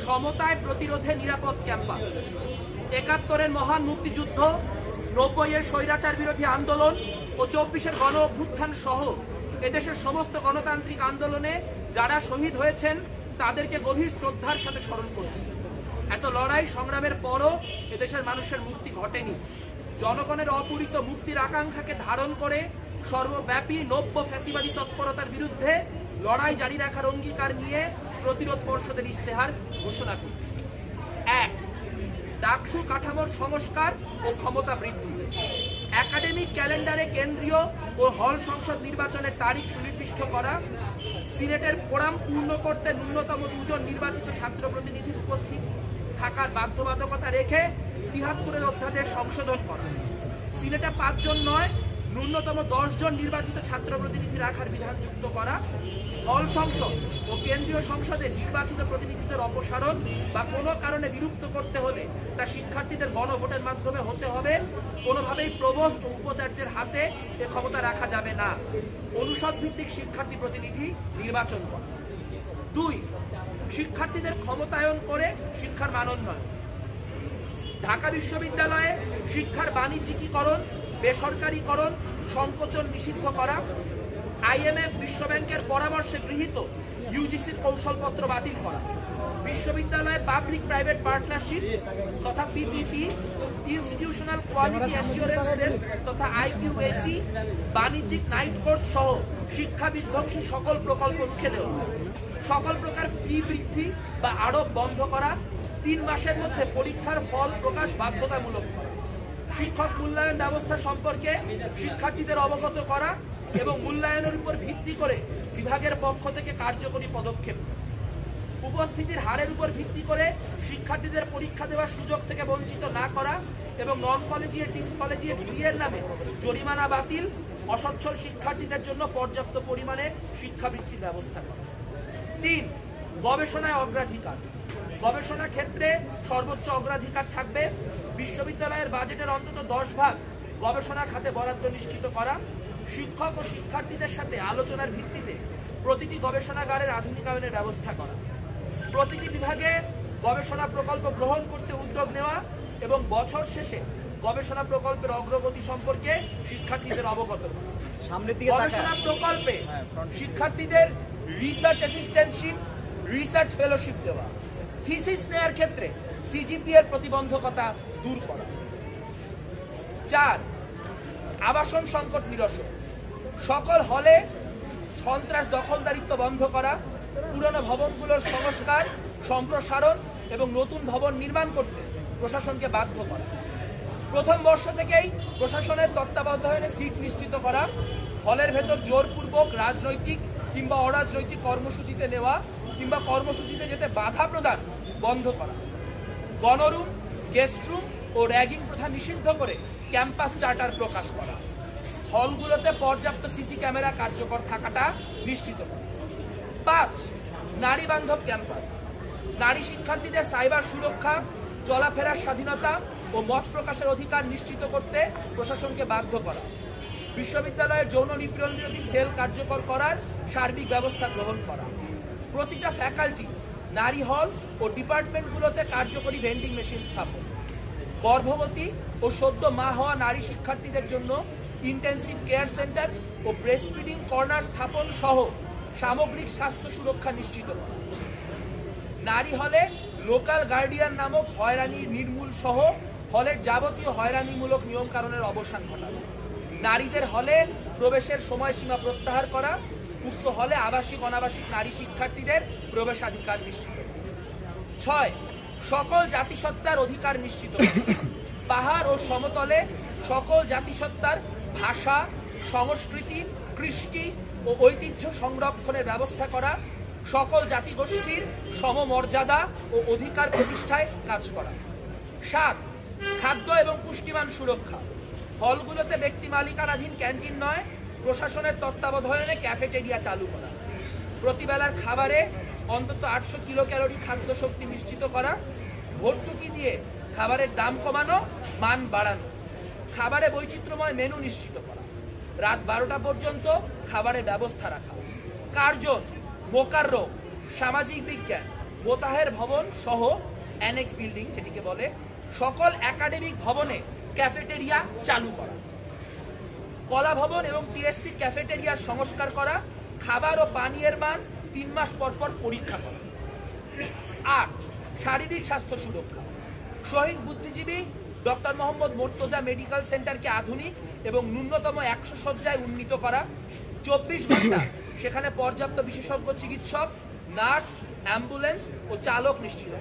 সমতায় প্রতিরোধে নিরাপদ ক্যাম্পাস, ৭১-এর মহান মুক্তিযুদ্ধ, ৯০-এর স্বৈরাচার বিরোধী আন্দোলন ও ২৪-এর গণ অভ্যুত্থান সহ এদেশের সমস্ত গণতান্ত্রিক আন্দোলনে যারা শহীদ হয়েছেন তাদেরকে গভীর শ্রদ্ধার সাথে স্মরণ করছি। এত লড়াই সংগ্রামের পরও এদেশের মানুষের মুক্তি ঘটেনি। জনগণের অপূরিত মুক্তির আকাঙ্ক্ষাকে ধারণ করে সর্বব্যাপী নব্য ফ্যাসিবাদী তৎপরতার বিরুদ্ধে লড়াই জারি রাখার অঙ্গীকার নিয়ে প্রতিরোধ পর্ষদের ইশতেহার ঘোষণা করছি। ১. ডাকসু কাঠামোর সংস্কার ও ক্ষমতা বৃদ্ধি। একাডেমিক ক্যালেন্ডারে কেন্দ্রীয় ও হল সংসদ নির্বাচনের তারিখ সুনির্দিষ্ট করা। সিনেটের ফোরাম পূর্ণ করতে ন্যূনতম ২ জন নির্বাচিত ছাত্র প্রতিনিধির উপস্থিত থাকার বাধ্যবাধকতা রেখে ৭৩-এর অধ্যাদেশ সংশোধন করা। সিনেটে ৫ জন নয়, ন্যূনতম ১০ জন নির্বাচিত ছাত্র প্রতিনিধি রাখার বিধান যুক্ত করা। হল সংসদ ও কেন্দ্রীয় সংসদে নির্বাচিত প্রতিনিধিদের অপসারণ বা কোনো কারণে বিলুপ্ত করতে হলে তা শিক্ষার্থীদের গণভোটের মাধ্যমে হতে হবে। কোনোভাবেই প্রভোস্ট ও উপাচার্যের হাতে এ ক্ষমতা রাখা যাবে না। অনুষদ ভিত্তিক শিক্ষার্থী প্রতিনিধি নির্বাচন করা। ২. শিক্ষার্থীদের ক্ষমতায়ন করে শিক্ষার মানোন্নয়ন। ঢাকা বিশ্ববিদ্যালয়ে শিক্ষার বাণিজ্যিকীকরণ, বেসরকারীকরণ, সংকোচন নিষিদ্ধ করা। IMF বিশ্বব্যাংকের পরামর্শে গৃহীত ইউজিসির কৌশলপত্র বাতিল করা। বিশ্ববিদ্যালয়ে পাবলিক প্রাইভেট পার্টনারশিপ তথা PPP, institutional quality assurance cell তথা IQAC, বাণিজ্যিক নাইট কোর্স সহ শিক্ষা বিধ্বংসী সকল প্রকল্প রুখে দেওয়া। সকল প্রকার ফি বৃদ্ধি বা আরোপ বন্ধ করা। ৩ মাসের মধ্যে পরীক্ষার ফল প্রকাশ বাধ্যতামূলক করা। শিক্ষক মূল্যায়ন ব্যবস্থা সম্পর্কে শিক্ষার্থীদের অবগত করা এবং মূল্যায়নের উপর ভিত্তি করে বিভাগের পক্ষ থেকে কার্যকরী পদক্ষেপ। উপস্থিতির হারের উপর ভিত্তি করে শিক্ষার্থীদের পরীক্ষা দেওয়ার সুযোগ থেকে বঞ্চিত না করা এবং নন কলেজিয়েট ডিসকলেজিয়েট ফি-এর নামে জরিমানা বাতিল। অসচ্ছল শিক্ষার্থীদের জন্য পর্যাপ্ত পরিমাণে শিক্ষাবৃত্তির ব্যবস্থা করা। ৩. গবেষণায় অগ্রাধিকার। গবেষণা ক্ষেত্রে সর্বোচ্চ অগ্রাধিকার থাকবে। বিশ্ববিদ্যালয়ের বাজেটের অন্তত 10% গবেষণা খাতে বরাদ্দ নিশ্চিত করা। শিক্ষক ও শিক্ষার্থীদের সাথে আলোচনার ভিত্তিতে প্রতিটি গবেষণাগারের আধুনিকায়নের ব্যবস্থা করা। প্রতিটি বিভাগে গবেষণা প্রকল্প গ্রহণ করতে উদ্যোগ নেওয়া এবং বছর শেষে গবেষণা প্রকল্পের অগ্রগতি সম্পর্কে শিক্ষার্থীদের অবগত করা। গবেষণা প্রকল্পে শিক্ষার্থীদের রিসার্চ অ্যাসিস্ট্যান্টশিপ, রিসার্চ ফেলোশিপ দেওয়া। থিসিস নেয়ার ক্ষেত্রে CGPA এর প্রতিবন্ধকতা দূর করা। ৪. আবাসন সংকট নিরসন। সকল হলে সন্ত্রাস দখলদারিত্ব বন্ধ করা। পুরনো ভবনগুলোর সংস্কার, সম্প্রসারণ এবং নতুন ভবন নির্মাণ করতে প্রশাসনকে বাধ্য করা। প্রথম বর্ষ থেকেই প্রশাসনের তত্ত্বাবধানে সিট নিশ্চিত করা। হলের ভেতর জোরপূর্বক রাজনৈতিক কিংবা অরাজনৈতিক কর্মসূচিতে নেওয়া কিংবা কর্মসূচিতে যেতে বাধা প্রদান বন্ধ করা। গণরুম, গেস্টরুম ও র্যাগিং প্রথা নিষিদ্ধ করে ক্যাম্পাস চার্টার প্রকাশ করা। হলগুলোতে পর্যাপ্ত সিসি ক্যামেরা কার্যকর থাকাটা নিশ্চিত করা। ৫. নারী বান্ধব ক্যাম্পাস। নারী শিক্ষার্থীদের সাইবার সুরক্ষা, চলাফেরার স্বাধীনতা ও মত প্রকাশের অধিকার নিশ্চিত করতে প্রশাসনকে বাধ্য করা। বিশ্ববিদ্যালয়ের যৌন নিপীড়ন বিরোধী সেল কার্যকর করার সার্বিক ব্যবস্থা গ্রহণ করা। প্রতিটা ফ্যাকাল্টি, নারী হল ও ডিপার্টমেন্টগুলোতে কার্যকরী ভেন্ডিং মেশিন স্থাপন। গর্ভবতী ও সদ্য মা হওয়া নারী শিক্ষার্থীদের জন্য ইন্টেন্সিভ কেয়ার সেন্টার ও ব্রেস্ট ফিডিং কর্নার স্থাপন সহ সামগ্রিক স্বাস্থ্য সুরক্ষা নিশ্চিত করা। নারী হলে লোকাল গার্ডিয়ান নামক হয়রানি নির্মূল সহ হলের যাবতীয় হয়রানিমূলক নিয়মকানুনের অবসান ঘটানো। নারীদের হলে প্রবেশের সময়সীমা প্রত্যাহার করা। উক্ত হলে আবাসিক অনাবাসিক নারী শিক্ষার্থীদের প্রবেশাধিকার নিশ্চিত করা। ৬. সকল জাতিসত্তার অধিকার নিশ্চিত করা। পাহাড় ও সমতলে সকল জাতিসত্তার ভাষা, সংস্কৃতি, কৃষ্টি ও ঐতিহ্য সংরক্ষণের ব্যবস্থা করা। সকল জাতিগোষ্ঠীর সমমর্যাদা ও অধিকার প্রতিষ্ঠায় কাজ করা। ৭. খাদ্য এবং পুষ্টিমান সুরক্ষা। হলগুলোতে ব্যক্তি মালিকানাধীন ক্যান্টিন নয়, প্রশাসনের তত্ত্বাবধানে ক্যাফেটেরিয়া চালু করা। প্রতিবেলার খাবারে অন্তত ৮০০ কিলোক্যালোরি খাদ্য শক্তি নিশ্চিত করা। ভর্তুকি দিয়ে খাবারের দাম কমানো, মান বাড়ানো। খাবারে বৈচিত্র্যময় মেনু নিশ্চিত করা। রাত ১২টা পর্যন্ত খাবারের ব্যবস্থা রাখা। কার্জন, মোকাররম, সামাজিক বিজ্ঞান, মোতাহের ভবন সহ অ্যানেক্স বিল্ডিং যেটিকে বলে সকল একাডেমিক ভবনে ক্যাফেটেরিয়া চালু করা, কলা ভবন এবং টিএসসি ক্যাফেটেরিয়ার সংস্কার করা, খাবার ও পানীয়ের মান 3 মাস পর পর পরীক্ষা করা। 8. শারীরিক স্বাস্থ্য সুরক্ষা। শহীদ বুদ্ধিজীবী ডক্টর মোহাম্মদ মোর্তজা মেডিকেল সেন্টারকে আধুনিক এবং ন্যূনতম 100 শয্যায় উন্নীত করা, 24 ঘন্টা সেখানে পর্যাপ্ত বিশেষজ্ঞ চিকিৎসক, নার্স, অ্যাম্বুলেন্স ও চালক নিশ্চিত।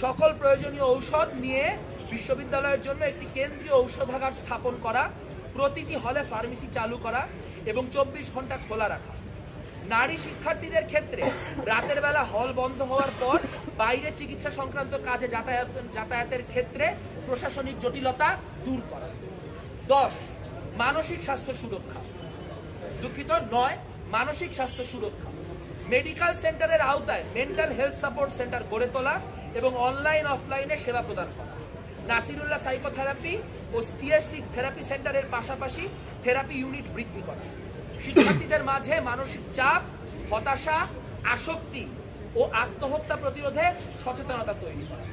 সকল প্রয়োজনীয় ঔষধ নিয়ে বিশ্ববিদ্যালয়ের জন্য একটি কেন্দ্রীয় ঔষধাগার স্থাপন করা, প্রতিটি হলে ফার্মেসি চালু করা এবং 24 ঘন্টা খোলা রাখা। নারী শিক্ষার্থীদের ক্ষেত্রে রাতের বেলা হল বন্ধ হওয়ার পর বাইরে চিকিৎসা সংক্রান্ত কাজে যাতায়াতের ক্ষেত্রে প্রশাসনিক জটিলতা দূর করা। 10. মানসিক স্বাস্থ্য সুরক্ষা। 9. মানসিক স্বাস্থ্য সুরক্ষা। মেডিকেল সেন্টারের আওতায় মেন্টাল হেলথ সাপোর্ট সেন্টার গড়ে তোলা এবং অনলাইন অফলাইনে সেবা প্রদান করা। নাসিরুল্লাহ সাইকোথেরাপি ও টিএসসি থেরাপি সেন্টারের পাশাপাশি থেরাপি ইউনিট বৃদ্ধি করা। শিক্ষার্থীদের মাঝে মানসিক চাপ, হতাশা, আসক্তি ও আত্মহত্যা প্রতিরোধে সচেতনতা তৈরি করা।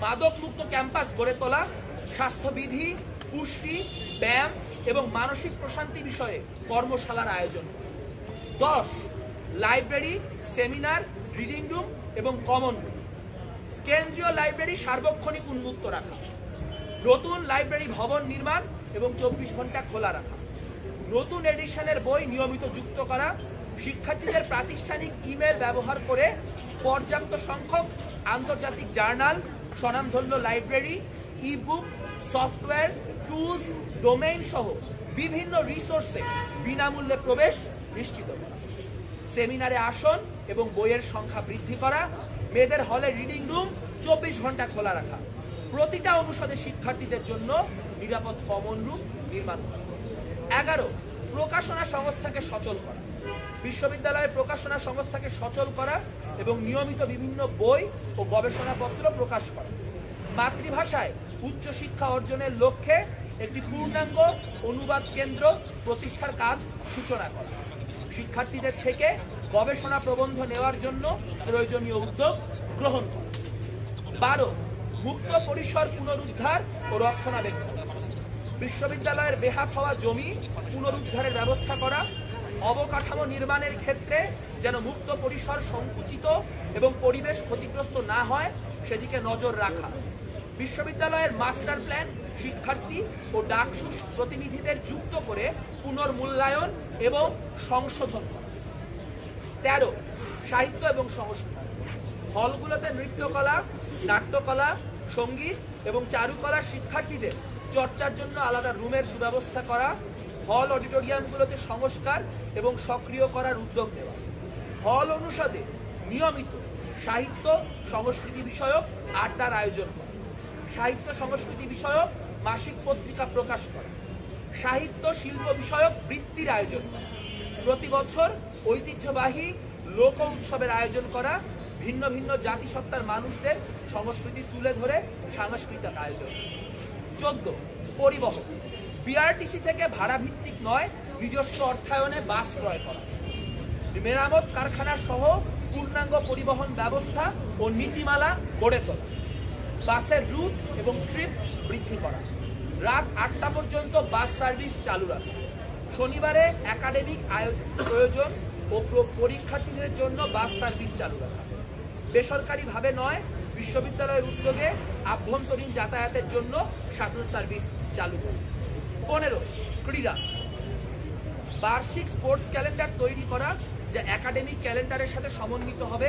মাদক মুক্ত ক্যাম্পাস গড়ে তোলা, স্বাস্থ্যবিধি, পুষ্টি, ব্যায়াম এবং মানসিক প্রশান্তি বিষয়ে কর্মশালার আয়োজন। 10. লাইব্রেরি, সেমিনার, রিডিং রুম এবং কমন রুম। কেন্দ্রীয় লাইব্রেরি সার্বক্ষণিক উন্মুক্ত রাখা, নতুন লাইব্রেরি ভবন নির্মাণ এবং 24 ঘন্টা খোলা রাখা, নতুন এডিশনের বই নিয়মিত যুক্ত করা, শিক্ষার্থীদের প্রাতিষ্ঠানিক ইমেল ব্যবহার করে পর্যাপ্ত সংখ্যক আন্তর্জাতিক জার্নাল, স্বনামধন্য library, ebook, software, tools, domain সহ বিভিন্ন রিসোর্সে বিনামূল্যে প্রবেশ নিশ্চিত করা, সেমিনারে আসন এবং বইয়ের সংখ্যা বৃদ্ধি করা, মেয়েদের হলে রিডিং রুম 24 ঘন্টা খোলা রাখা, প্রতিটা অনুষদের শিক্ষার্থীদের জন্য নিরাপদ কমন রুম নির্মাণ করা। 11. প্রকাশনা সংস্থাকে সচল করা। বিশ্ববিদ্যালয়ের প্রকাশনা সংস্থাকে সচল করা এবং নিয়মিত বিভিন্ন বই ও গবেষণাপত্র প্রকাশ করা। মাতৃভাষায় উচ্চশিক্ষা অর্জনের লক্ষ্যে একটি পূর্ণাঙ্গ অনুবাদ কেন্দ্র প্রতিষ্ঠার কাজ সূচনা করা। শিক্ষার্থীদের থেকে গবেষণা প্রবন্ধ নেওয়ার জন্য প্রয়োজনীয় উদ্যোগ গ্রহণ করা। 12. মুক্ত পরিসর পুনরুদ্ধার ও রক্ষণাবেক্ষণ। বিশ্ববিদ্যালয়ের বেহাত হওয়া জমি পুনরুদ্ধারের ব্যবস্থা করা, অবকাঠামো নির্মাণের ক্ষেত্রে যেন মুক্ত পরিসর সংকুচিত এবং পরিবেশ ক্ষতিগ্রস্ত না হয় সেদিকে নজর রাখা। বিশ্ববিদ্যালয়ের মাস্টার প্ল্যান শিক্ষার্থী ও ডাকসু প্রতিনিধিদের যুক্ত করে পুনর্মূল্যায়ন এবং সংশোধন করা। 13. সাহিত্য এবং সংস্কৃতি। হলগুলোতে নৃত্যকলা, নাট্যকলা, সঙ্গীত এবং চারুকলা শিক্ষার্থীদের চর্চার জন্য আলাদা রুমের সুব্যবস্থা করা, হল অডিটোরিয়ামগুলোতে সংস্কার এবং সক্রিয় করার উদ্যোগ নেওয়া। হল অনুষদে নিয়মিত সাহিত্য সংস্কৃতি বিষয়ক আড্ডার আয়োজন করা, সাহিত্য সংস্কৃতি বিষয়ক মাসিক পত্রিকা প্রকাশ করা, সাহিত্য শিল্প বিষয়ক বৃত্তির আয়োজন করা, প্রতি বছর ঐতিহ্যবাহী লোক উৎসবের আয়োজন করা, ভিন্ন ভিন্ন জাতিসত্তার মানুষদের সংস্কৃতি তুলে ধরে সাংস্কৃতিক আয়োজন। 14. পরিবহন। বিআরটিসি থেকে ভাড়া ভিত্তিক নয় নিজস্ব অর্থায়নে বাস ক্রয় করা, মেরামত কারখানা সহ পূর্ণাঙ্গ পরিবহন ব্যবস্থা ও নীতিমালা গড়ে তোলা, বাসের রুট এবং ট্রিপ বৃদ্ধি করা, রাত 8টা পর্যন্ত বাস সার্ভিস চালু রাখা, শনিবারে একাডেমিক প্রয়োজন ও পরীক্ষার্থীদের জন্য বাস সার্ভিস চালু রাখা, বেসরকারিভাবে নয় বিশ্ববিদ্যালয়ের উদ্যোগে আভ্যন্তরীণ যাতায়াতের জন্য শাটল সার্ভিস চালু করা। 15. ক্রীড়া। বার্ষিক স্পোর্টস ক্যালেন্ডার তৈরি করা যা একাডেমিক ক্যালেন্ডারের সাথে সমন্বিত হবে,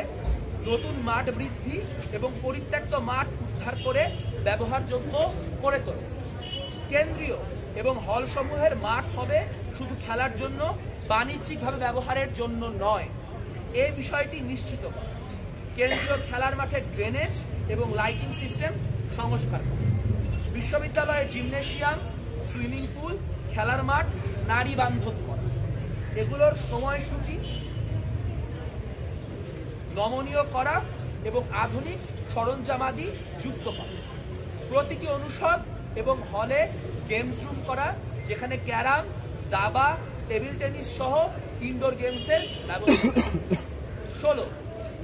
নতুন মাঠ বৃদ্ধি এবং পরিত্যক্ত মাঠ উদ্ধার করে ব্যবহারযোগ্য করে তোলে। কেন্দ্রীয় এবং হলসমূহের মাঠ হবে শুধু খেলার জন্য, বাণিজ্যিকভাবে ব্যবহারের জন্য নয়, এই বিষয়টি নিশ্চিত করা। কেন্দ্রীয় খেলার মাঠের ড্রেনেজ এবং লাইটিং সিস্টেম সংস্কার করা। বিশ্ববিদ্যালয়ের জিমনেশিয়াম, সুইমিং পুল, খেলার মাঠ নারী বান্ধব করা। এগুলোর সময়সূচি নমনীয় করা এবং আধুনিক সরঞ্জামাদি যুক্ত করা। প্রতিটি অনুষদ এবং হলে গেমস রুম করা যেখানে ক্যারাম, দাবা, টেবিল টেনিস সহ ইনডোর গেমসের ব্যবস্থা। 16.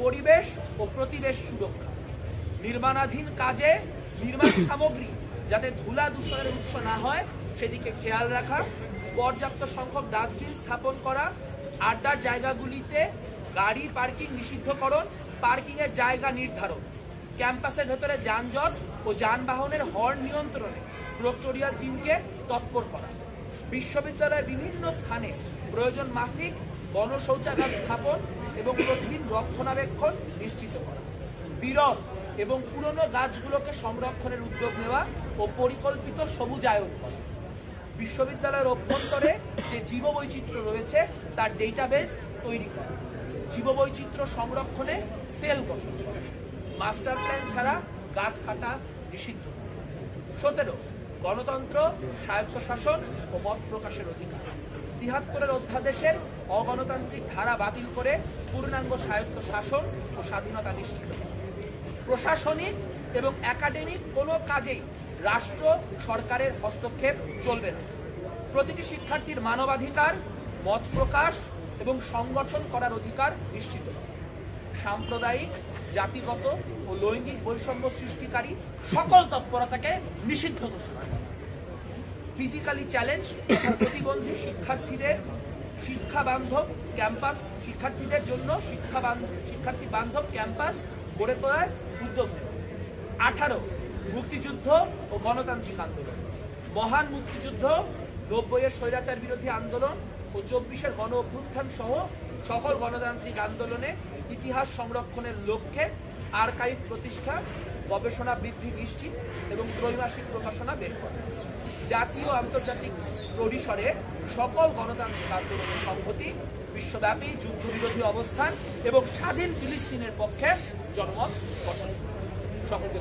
পরিবেশ ও প্রতিবেশ সুরক্ষা, নির্মাণাধীন কাজে নির্মাণ সামগ্রী যাতে ধুলা দূষণের উৎস না হয় সেদিকে খেয়াল রাখা, পর্যাপ্ত সংখ্যক ডাস্টবিন স্থাপন করা, আড্ডার জায়গাগুলিতে গাড়ি পার্কিং নিষিদ্ধকরণ, পার্কিং এর জায়গা নির্ধারণ, ক্যাম্পাসের ভেতরে যানজট ও যানবাহনের হর্ন নিয়ন্ত্রণে প্রক্টোরিয়াল টিমকে তৎপর করা, বিশ্ববিদ্যালয়ের বিভিন্ন স্থানে প্রয়োজন মাফিক গণশৌচাগার স্থাপন এবং প্রতিদিন রক্ষণাবেক্ষণ নিশ্চিত করা, বিরল এবং পুরনো গাছগুলোকে সংরক্ষণের উদ্যোগ নেওয়া ও পরিকল্পিত সবুজায়ন করা, বিশ্ববিদ্যালয়ের অভ্যন্তরে যে জীববৈচিত্র্য রয়েছে তার ডেটাবেস তৈরি করা, জীববৈচিত্র্য সংরক্ষণে সেল গঠন, মাস্টার প্ল্যান ছাড়া গাছ কাটা নিষিদ্ধ। 17 গণতন্ত্র, স্বায়ত্তশাসন ও মত প্রকাশের অধিকার। 73 অধ্যাদেশের অগণতান্ত্রিক ধারা বাতিল করে পূর্ণাঙ্গ স্বায়ত্ত শাসন ও স্বাধীনতা নিশ্চিত করা। প্রশাসনিক এবং একাডেমিক কোনো কাজেই রাষ্ট্র সরকারের হস্তক্ষেপ চলবে না। প্রতিটি শিক্ষার্থীর মানবাধিকার, মত প্রকাশ এবং সংগঠন করার অধিকার নিশ্চিত করা। সাম্প্রদায়িক, জাতিগত ও লৈঙ্গিক বৈষম্য সৃষ্টিকারী সকল তৎপরতাকে নিষিদ্ধ ঘোষণা করা। ফিজিক্যালি চ্যালেঞ্জ তথা প্রতিবন্ধী শিক্ষার্থীদের জন্য শিক্ষার্থী বান্ধব ক্যাম্পাস গড়ে তোলার উদ্যোগ নেওয়া। 18 মুক্তিযুদ্ধ ও গণতান্ত্রিক আন্দোলন। মহান মুক্তিযুদ্ধ, 90-এর স্বৈরাচার বিরোধী আন্দোলন ও 24-এর গণ অভ্যুত্থান সহ সকল গণতান্ত্রিক আন্দোলনে ইতিহাস সংরক্ষণের লক্ষ্যে আর্কাইভ প্রতিষ্ঠা, গবেষণা বৃদ্ধি নিশ্চিত এবং ত্রৈমাসিক প্রকাশনা বের করা। জাতীয় আন্তর্জাতিক পরিসরে সকল গণতান্ত্রিক আন্দোলনের সংহতি, বিশ্বব্যাপী যুদ্ধবিরোধী অবস্থান এবং স্বাধীন ফিলিস্তিনের পক্ষে জনমত গঠন। সকলকে